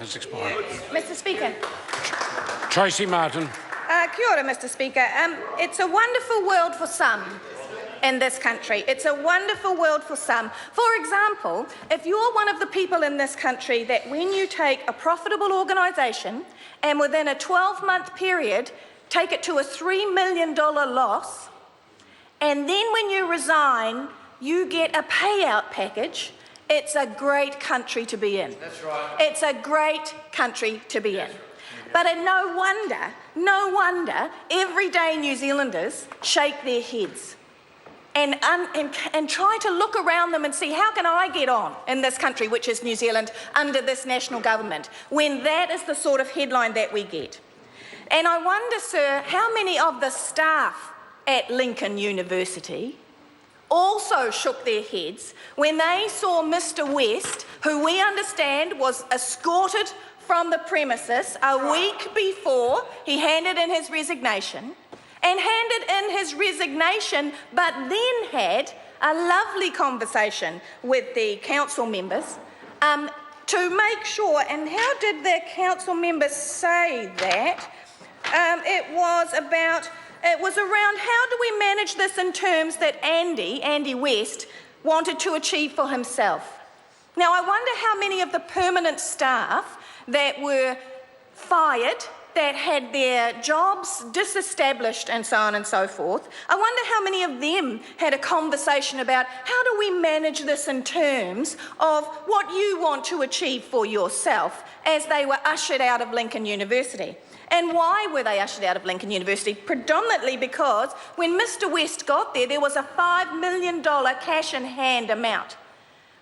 has expired. Mr Speaker. Tracy Martin. Kia ora, Mr Speaker. It's a wonderful world for some in this country. It's a wonderful world for some. For example, if you're one of the people in this country that when you take a profitable organisation and within a 12-month period take it to a $3 million loss, and then when you resign you get a payout package, it's a great country to be in. That's right. It's a great country to be in. But no wonder, everyday New Zealanders shake their heads and try to look around them and see how can I get on in this country, which is New Zealand, under this national government, when that is the sort of headline that we get. And I wonder, sir, how many of the staff at Lincoln University also shook their heads when they saw Mr West, who we understand was escorted from the premises a week before he handed in his resignation, but then had a lovely conversation with the council members to make sure, and how did the council members say that? It was around how do we manage this in terms that Andy West, wanted to achieve for himself. Now, I wonder how many of the permanent staff that were fired, that had their jobs disestablished and so on and so forth, I wonder how many of them had a conversation about how do we manage this in terms of what you want to achieve for yourself as they were ushered out of Lincoln University. And why were they ushered out of Lincoln University? Predominantly because when Mr West got there, there was a $5 million cash in hand amount.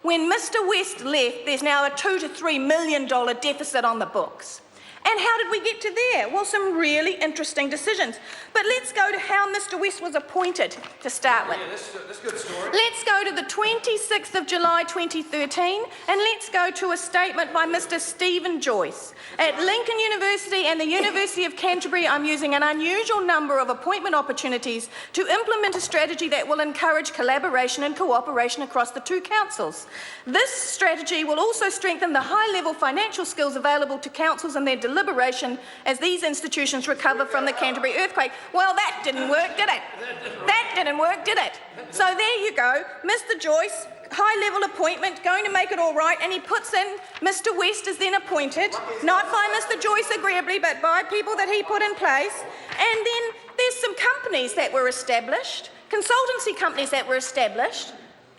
When Mr West left, there's now a $2 to $3 million deficit on the books. And how did we get to there? Well, some really interesting decisions. But let's go to how Mr West was appointed to start with. Yeah, that's a good story. Let's go to the 26th of July 2013 and let's go to a statement by Mr Stephen Joyce. At Lincoln University and the University of Canterbury, I'm using an unusual number of appointment opportunities to implement a strategy that will encourage collaboration and cooperation across the two councils. This strategy will also strengthen the high-level financial skills available to councils and their deliberation as these institutions recover from the Canterbury earthquake. Well, that didn't work, did it? That didn't work, did it? So there you go. Mr Joyce, high-level appointment, going to make it all right, and he puts in Mr West is then appointed, not by Mr Joyce agreeably, but by people that he put in place. And then there's some companies that were established, consultancy companies that were established,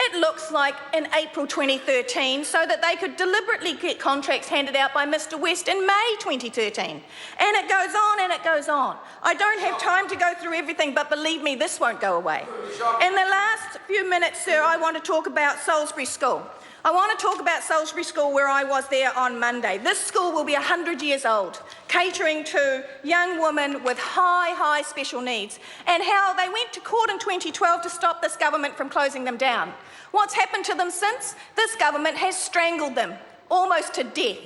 it looks like in April 2013, so that they could deliberately get contracts handed out by Mr West in May 2013. And it goes on and it goes on. I don't have time to go through everything, but believe me, this won't go away. In the last few minutes, sir, I want to talk about Salisbury School. I want to talk about Salisbury School, where I was there on Monday. This school will be 100 years old, catering to young women with high special needs, and how they went to court in 2012 to stop this government from closing them down. What's happened to them since? This government has strangled them, almost to death.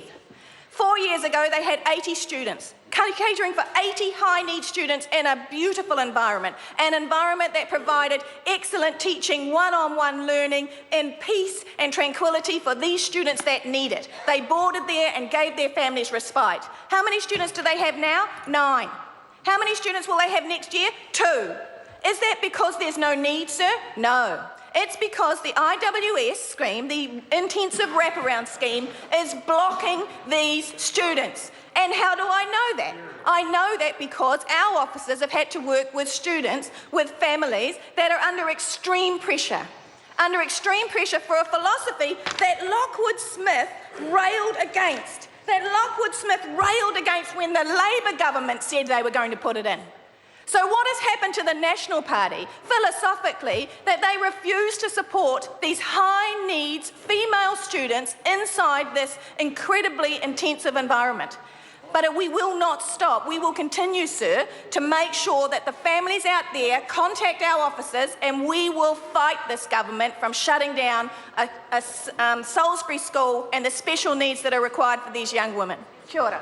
4 years ago, they had 80 students, catering for 80 high-need students in a beautiful environment, an environment that provided excellent teaching, one-on-one learning in peace and tranquility for these students that need it. They boarded there and gave their families respite. How many students do they have now? 9. How many students will they have next year? 2. Is that because there's no need, sir? No. It's because the IWS scheme, the intensive wraparound scheme, is blocking these students. And how do I know that? I know that because our officers have had to work with students, with families that are under extreme pressure for a philosophy that Lockwood Smith railed against, when the Labour government said they were going to put it in. So what has happened to the National Party, philosophically, that they refuse to support these high needs female students inside this incredibly intensive environment? But we will not stop. We will continue, sir, to make sure that the families out there contact our officers, and we will fight this government from shutting down a Salisbury School and the special needs that are required for these young women. Kia ora.